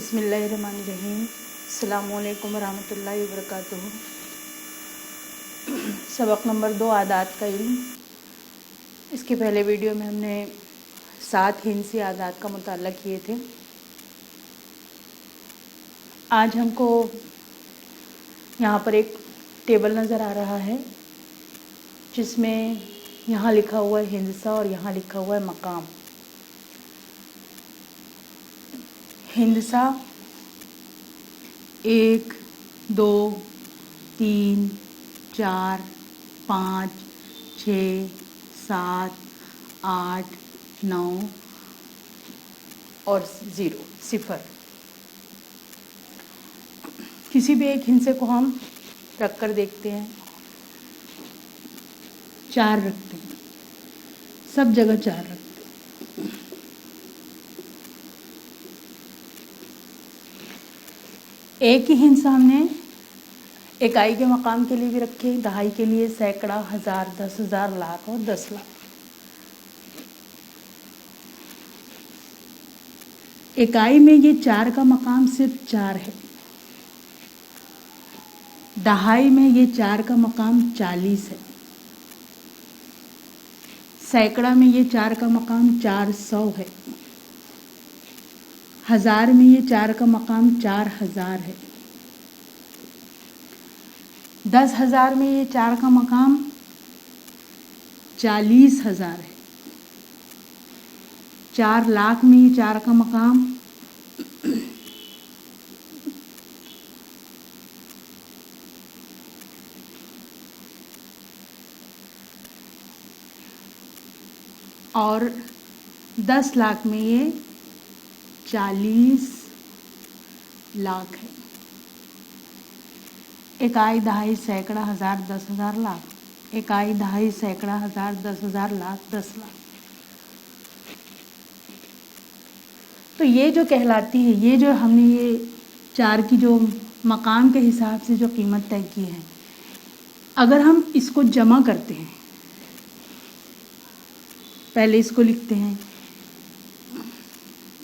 बिस्मिल्लाहिर्रहमानिर्रहीम। अस्सलामुअलैकुम वरहमतुल्लाहि वबरकातुहू। सबक नंबर 2 आदात का इल्म। इसके पहले वीडियो में हमने 7 हिंसी आदात का मुताला किए थे। आज हमको यहाँ पर एक टेबल नज़र आ रहा है जिसमें यहाँ लिखा हुआ है हिंसा और यहाँ लिखा हुआ है मकाम। हिंसा 1, 2, 3, 4, 5, 6, 7, 8, 9 और 0। किसी भी एक हिंसे को हम रख कर देखते हैं, 4 रखते हैं, सब जगह 4 रखते हैं। एक ही हिंसा हमने इकाई के मकाम के लिए भी रखे, दहाई के लिए, सैकड़ा, हज़ार, 10,000, लाख और 10 लाख। इकाई में ये 4 का मकाम सिर्फ 4 है। दहाई में ये 4 का मकाम 40 है। सैकड़ा में ये 4 का मकाम 400 है। हज़ार में ये 4 का मकाम 4000 है। 10,000 में ये 4 का मकाम 40,000 है। 4 लाख में ये 4 का मकाम 10 लाख में ये 40 लाख है। इकाई, दहाई, सैकड़ा, हज़ार, 10,000, लाख। इकाई, दहाई, सैकड़ा, हज़ार, 10,000, लाख, 10 लाख। तो ये जो कहलाती है, ये जो हमने ये 4 की जो मकाम के हिसाब से जो कीमत तय की है, अगर हम इसको जमा करते हैं, पहले इसको लिखते हैं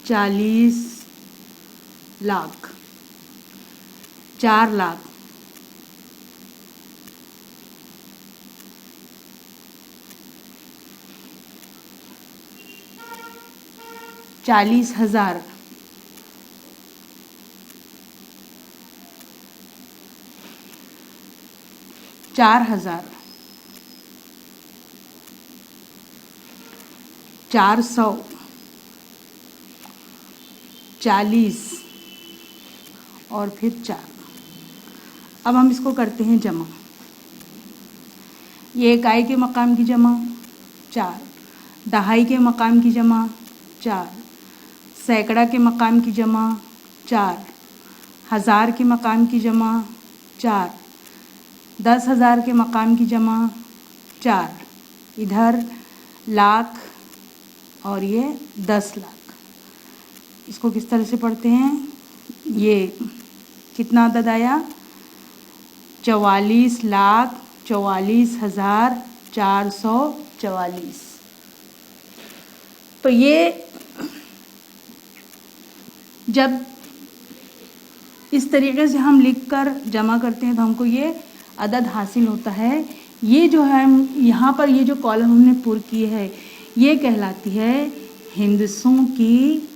40 लाख, 4 लाख, 40,000, 4,000, 400, 40 और फिर 4। अब हम इसको करते हैं जमा। ये इकाई के मकाम की जमा 4, दहाई के मकाम की जमा 4, सैकड़ा के मकाम की जमा 4, हज़ार के मकाम की जमा 4, 10,000 के मकाम की जमा 4, इधर लाख और ये 10 लाख। इसको किस तरह से पढ़ते हैं? ये कितना अदद आया? 44,44,444। तो ये जब इस तरीके से हम लिखकर जमा करते हैं तो हमको ये अदद हासिल होता है। ये जो है यहाँ पर ये जो कॉलम हमने पुर की है, ये कहलाती है हिंसों की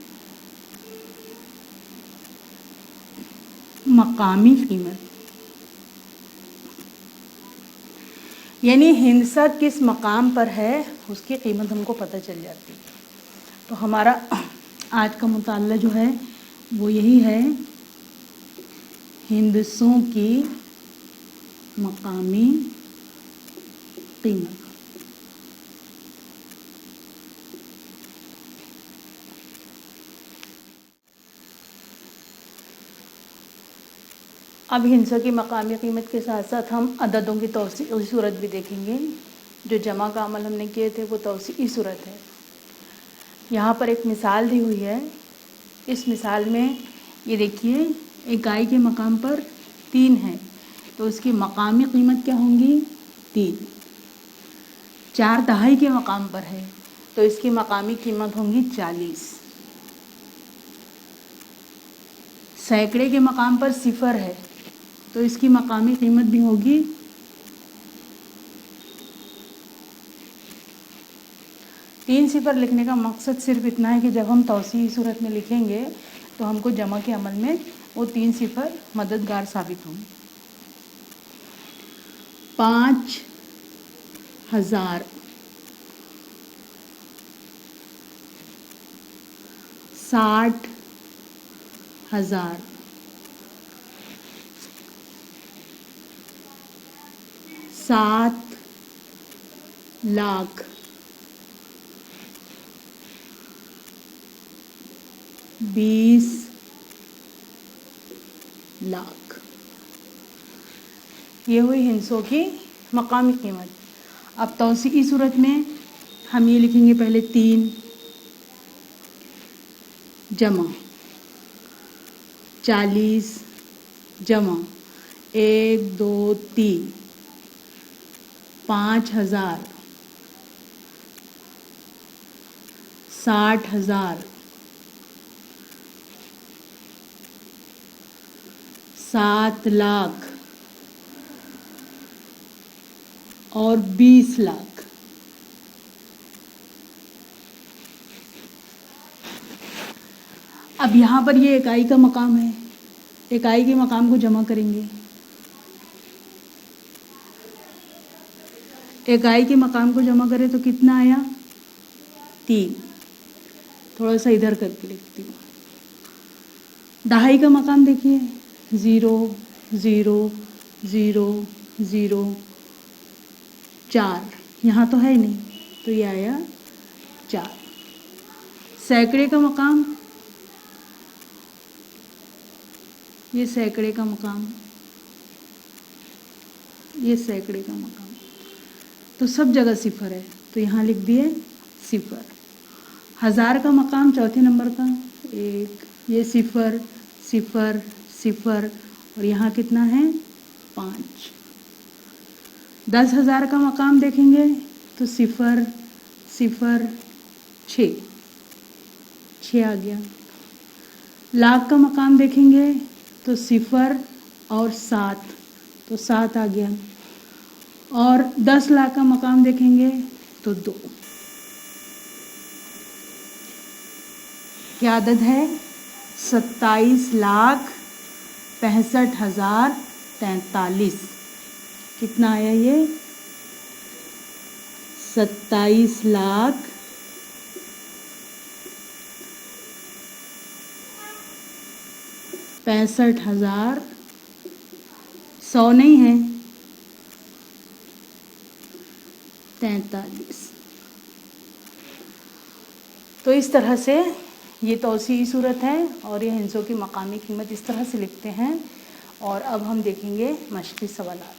मकामी कीमत। यानी हिंसा किस मकाम पर है उसकी कीमत हमको पता चल जाती है। तो हमारा आज का मुताला जो है वो यही है, हिंसों की मकामी कीमत। अब हिंसा की मकामी कीमत के साथ साथ हम अददों की तौसीई सूरत भी देखेंगे। जो जमा का अमल हमने किए थे वो तौसीई सूरत है। यहाँ पर एक मिसाल दी हुई है। इस मिसाल में ये देखिए, इकाई के मकाम पर 3 है तो उसकी मकामी कीमत क्या होंगी? 3। 4 दहाई के मकाम पर है तो इसकी मकामी कीमत होंगी 40। सैकड़े के मकाम पर सिफर है तो इसकी मकामी कीमत भी होगी 3 सिफर। लिखने का मकसद सिर्फ इतना है कि जब हम तौसीई सूरत में लिखेंगे तो हमको जमा के अमल में वो 3 सिफर मददगार साबित होंगे। 5,000, 60,000, 7 लाख, 20 लाख। ये हुई हिंसों की मकामी कीमत। अब तौसीई सूरत में हम ये लिखेंगे पहले 3 जमा 40 जमा 1 2 3 5,000, 60,000, 7 लाख और 20 लाख। अब यहाँ पर ये इकाई का मकाम है, इकाई के मकाम को जमा करेंगे। इकाई के मकाम को जमा करें तो कितना आया 3। थोड़ा सा इधर करके लिखती हूँ। दहाई का मकाम देखिए 0 0 0 0 4, यहाँ तो है ही नहीं तो ये आया 4। सैकड़े का मकाम, ये सैकड़े का मकाम, ये सैकड़े का मकाम, तो सब जगह सिफर है तो यहाँ लिख दिए सिफर। 1000 का मकाम चौथे नंबर का 1, ये सिफर सिफर सिफर और यहाँ कितना है 5। 10,000 का मकाम देखेंगे तो सिफर सिफर 6 आ गया। लाख का मकाम देखेंगे तो सिफर और 7 तो 7 आ गया। और 10 लाख का मकाम देखेंगे तो 2। क्या आदद है 27,65,043। कितना आया ये 27,65,000। 100 नहीं है 43। तो इस तरह से ये तौसीई सूरत है और ये हिंसों की मकामी कीमत इस तरह से लिखते हैं। और अब हम देखेंगे मश्क़ी सवालात।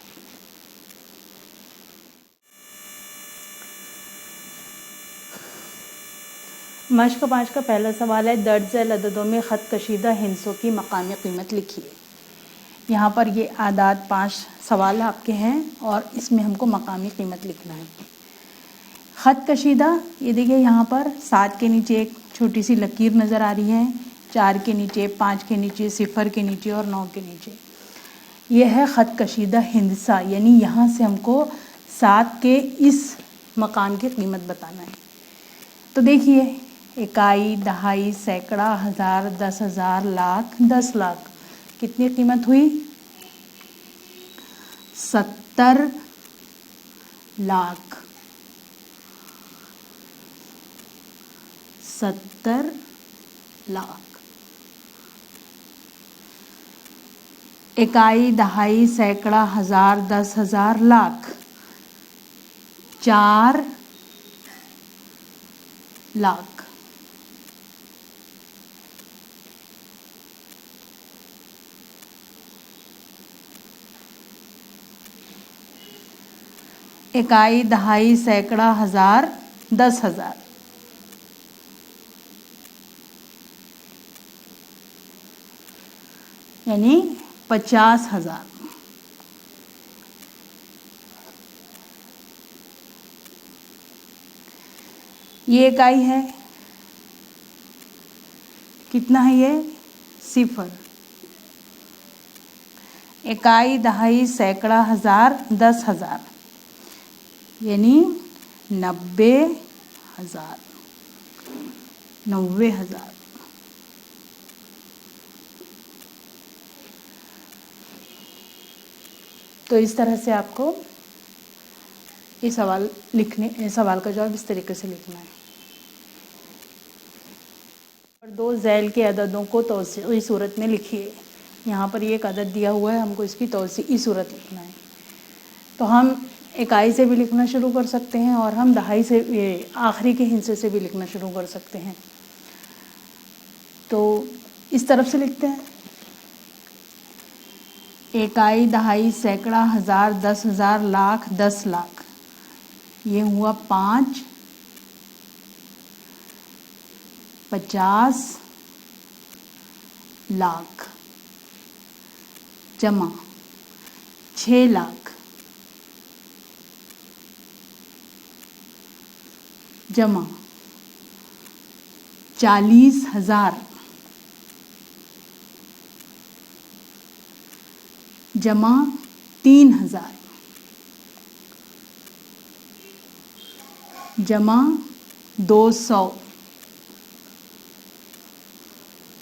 मश्क़ 5 का पहला सवाल है, दर्ज झैल अददों में ख़त कशीदा हिंसों की मकामी कीमत लिखिए। यहाँ पर ये आदाद 5 सवाल आपके हैं और इसमें हमको मकामी कीमत लिखना है। ख़त कशीदा, ये देखिए यहाँ पर 7 के नीचे एक छोटी सी लकीर नज़र आ रही है, 4 के नीचे, 5 के नीचे, 0 के नीचे और 9 के नीचे। यह है ख़त कशीदा हिंसा, यानी यहाँ से हमको 7 के इस मकाम की कीमत बताना है। तो देखिए इकाई, दहाई, सैकड़ा, हज़ार, 10,000, लाख, 10 लाख, कितनी कीमत हुई 70 लाख। 70 लाख। इकाई, दहाई, सैकड़ा, हज़ार, 10,000, लाख, 4 लाख। इकाई, दहाई, सैकड़ा, हज़ार, 10,000, यानी 50,000। ये इकाई है, कितना है ये 0, इकाई, दहाई, सैकड़ा, हजार, 10,000 यानी 90,000। 90,000। तो इस तरह से आपको ये सवाल का जवाब इस तरीके से लिखना है। और 2 ज़ैल के अददों को तौसीई सूरत में लिखिए। यहाँ पर ये एक अदद दिया हुआ है, हमको इसकी तौसीई सूरत लिखना है। तो हम इकाई से भी लिखना शुरू कर सकते हैं और हम दहाई से, आखिरी के हिस्से से भी लिखना शुरू कर सकते हैं। तो इस तरफ से लिखते हैं। इकाई, दहाई, सैकड़ा, हजार, 10,000, लाख, 10 लाख। ये हुआ 5, 50 लाख जमा 6 लाख जमा 40,000 जमा 3,000 जमा 200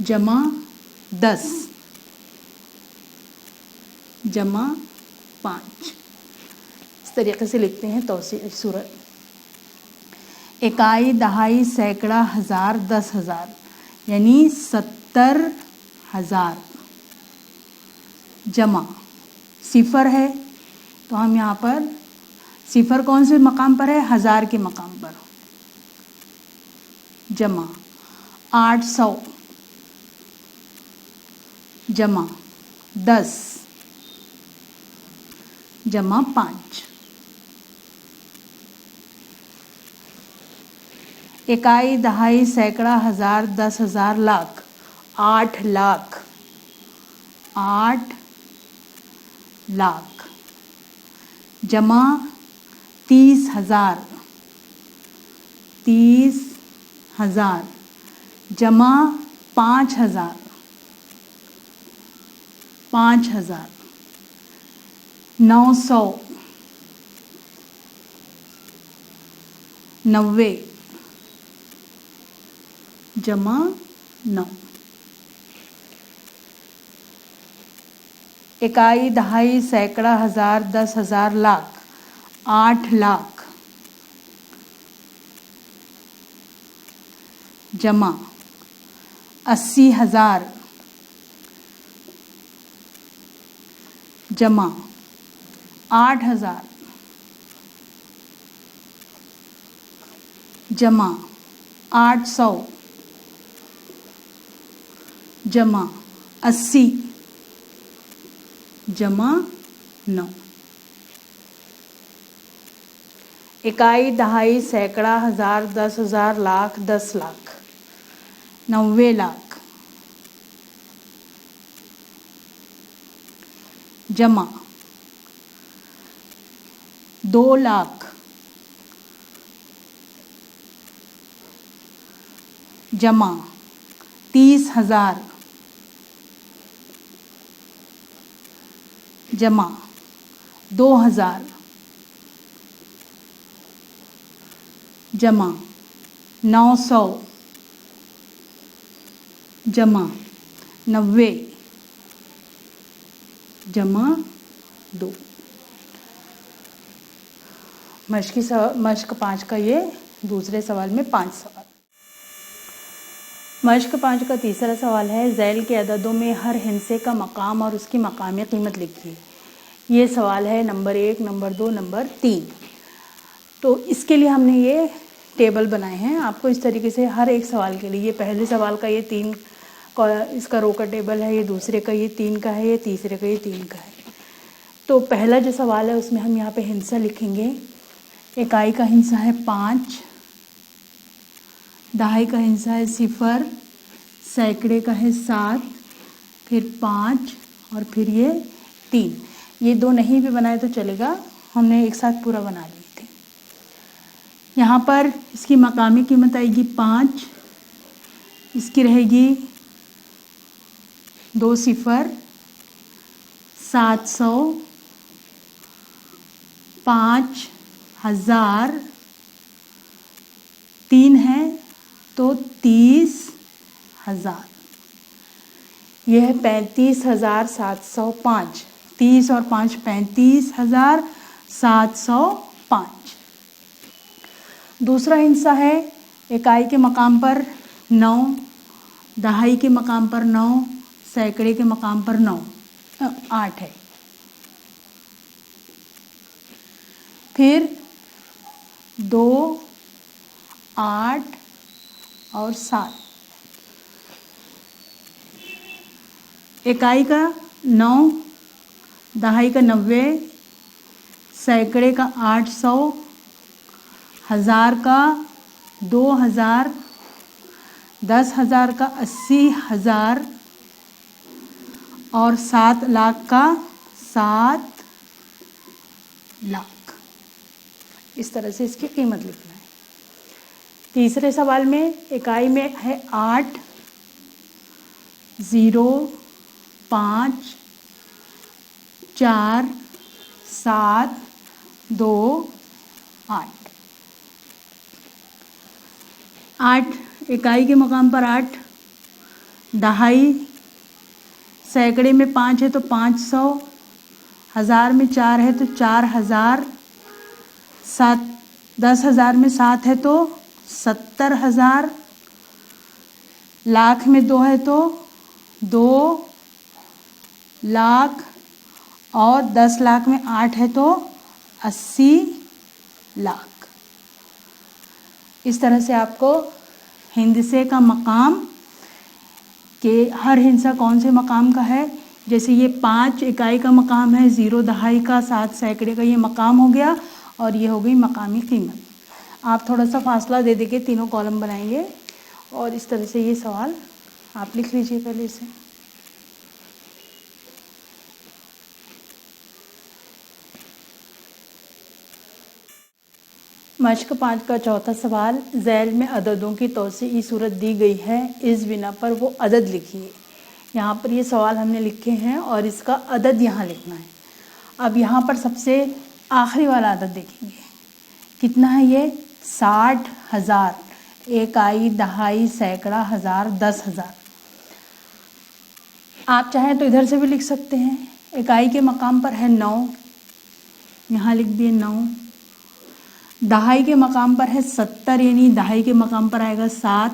जमा 10 जमा 5। इस तरीके से लिखते हैं तौसीई सूरत। इकाई, दहाई, सैकड़ा, हजार, 10,000 यानी 70,000 जमा सिफर है, तो हम यहाँ पर सिफर कौन से मकाम पर है? हजार के मकाम पर। जमा 800 जमा 10 जमा 5। इकाई, दहाई, सैकड़ा, हजार, 10,000, लाख 8 लाख 8 लाख जमा 30,000 30,000 जमा 5,000 5,000 900 90 जमा 9। इकाई, दहाई, सैकड़ा, हजार, 10,000, लाख 8 लाख जमा 80,000 जमा 8,000 जमा 800 जमा 80 जमा 9। इकाई, दहाई, सैकड़ा, हजार, 10,000, लाख 10 लाख 90 लाख जमा 2 लाख जमा 30,000 जमा 2,000 जमा 900 जमा 90 जमा 2। मश्क 5 का ये दूसरे सवाल में 5 सवाल। मश्क 5 का तीसरा सवाल है, ज़ैल के अददों में हर हिस्से का मकाम और उसकी मकामी कीमत लिखिए। ये सवाल है नंबर 1, नंबर 2, नंबर 3। तो इसके लिए हमने ये टेबल बनाए हैं। आपको इस तरीके से हर एक सवाल के लिए, ये पहले सवाल का ये 3 का इसका रो का टेबल है, ये दूसरे का ये 3 का है, ये तीसरे का ये 3 का है। तो पहला जो सवाल है उसमें हम यहाँ पे हिस्सा लिखेंगे। इकाई का हिस्सा है 5, दहाई का हिस्सा है 0, सैकड़े का है 7, फिर 5 और फिर ये 3। ये 2 नहीं भी बनाए तो चलेगा, हमने एक साथ पूरा बना लिए थे। यहाँ पर इसकी मकामी कीमत आएगी 5, इसकी रहेगी 2 0, 700, 5000, 3 है तो 30,000। यह है 35,705। 30 और 5 35,705। दूसरा हिस्सा है इकाई के मकाम पर 9, दहाई के मकाम पर 9, सैकड़े के मकाम पर 9, 8 है। फिर 2, 8 और 7। इकाई का 9, दहाई का 90, सैकड़े का 800, हजार का 2000, 10,000 का 80,000 और 7 लाख का 7 लाख। इस तरह से इसकी कीमत लिखना है। तीसरे सवाल में इकाई में है 8, 0, 5, 4, 7, 2, 8। 8 इकाई के मकाम पर 8, दहाई सैकड़े में 5 है तो 500, हजार में 4 है तो 4,000, 10,000 में 7 है तो 70,000, लाख में 2 है तो 2 लाख और 10 लाख में 8 है तो 80 लाख। इस तरह से आपको हिंदसे का मकाम के हर हिंसा कौन से मकाम का है, जैसे ये 5 इकाई का मकाम है, 0 दहाई का, 7 सैकड़े का, ये मकाम हो गया और ये हो गई मकामी कीमत। आप थोड़ा सा फासला दे के तीनों कॉलम बनाइए और इस तरह से ये सवाल आप लिख लीजिए पहले इसे। मश्क 5 का चौथा सवाल, झैल में अददों की तौसीई सूरत दी गई है, इस बिना पर वो अदद लिखिए। यहाँ पर ये सवाल हमने लिखे हैं और इसका अदद यहाँ लिखना है। अब यहाँ पर सबसे आखिरी वाला अदद देखेंगे, कितना है ये 60,000। इकाई, दहाई, सैकड़ा, हजार, 10,000। आप चाहें तो इधर से भी लिख सकते हैं। इकाई के मकाम पर है 9, यहाँ लिख दिए 9। दहाई के मकाम पर है 70, यानी दहाई के मकाम पर आएगा 7।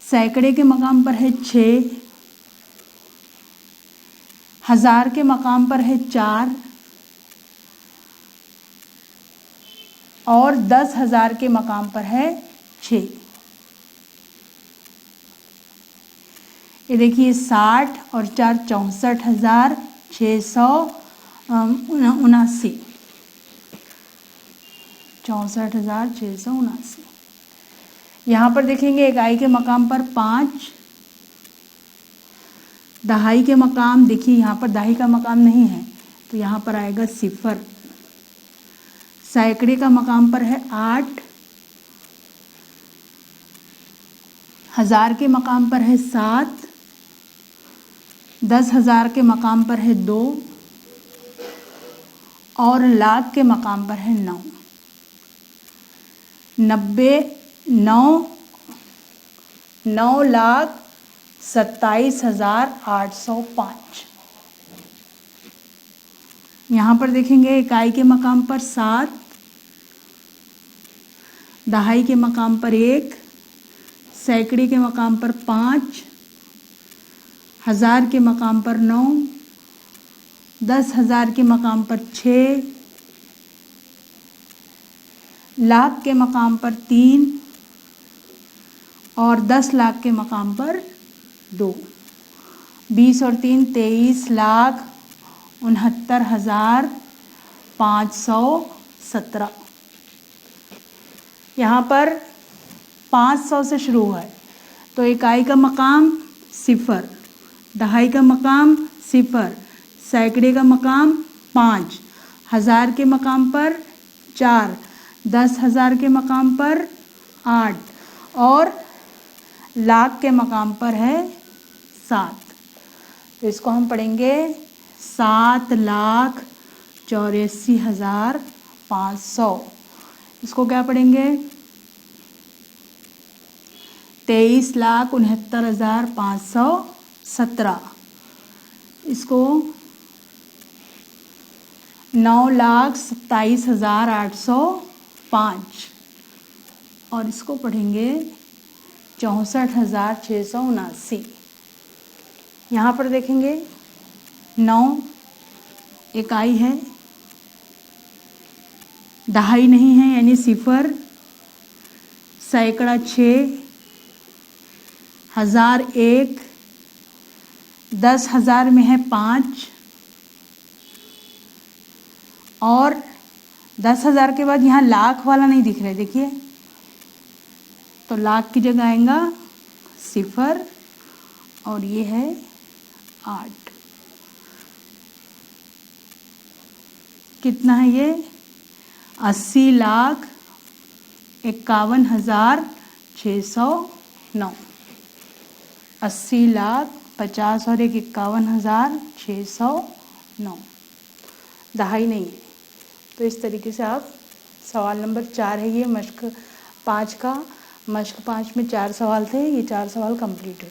सैकड़े के मकाम पर है 6, हजार के मकाम पर है 4 और 10,000 के मकाम पर है 6। ये देखिए 60 और 4 64,679। 64,679। यहाँ पर देखेंगे इकाई के मकाम पर 5, दहाई के मकाम, देखिए यहाँ पर दहाई का मकाम नहीं है तो यहाँ पर आएगा 0। सैकड़े का मकाम पर है 8, हजार के मकाम पर है 7, 10,000 के मकाम पर है 2 और लाख के मकाम पर है 9। 9,27,805। यहाँ पर देखेंगे इकाई के मकाम पर 7, दहाई के मकाम पर 1, सैकड़े के मकाम पर 5, हजार के मकाम पर 9, 10,000 के मकाम पर 6, लाख के मकाम पर 3 और 10 लाख के मकाम पर 2। 20 और 3 23,69,517। यहाँ पर 500 से शुरू हुआ है तो इकाई का मकाम 0, दहाई का मकाम 0, सैकड़े का मकाम 5, हजार के मकाम पर 4, 10,000 के मकाम पर 8 और लाख के मकाम पर है 7। तो इसको हम पढ़ेंगे 7,84,500। इसको क्या पढ़ेंगे? 23,69,517। इसको 9,27,805। और इसको पढ़ेंगे 64,679। यहाँ पर देखेंगे 9 इकाई है, दहाई नहीं है यानी सिफर, सैकड़ा 6, 1000 1, 10,000 में है 5 और 10,000 के बाद यहाँ लाख वाला नहीं दिख रहा है, देखिए, तो लाख की जगह आएगा सिफर और ये है 8। कितना है ये? 80,51,609। 80,50,000 और 51,609। दहाई नहीं है। तो इस तरीके से आप सवाल नंबर 4 है ये मश्क 5 का। मश्क 5 में 4 सवाल थे, ये 4 सवाल कंप्लीट हुए।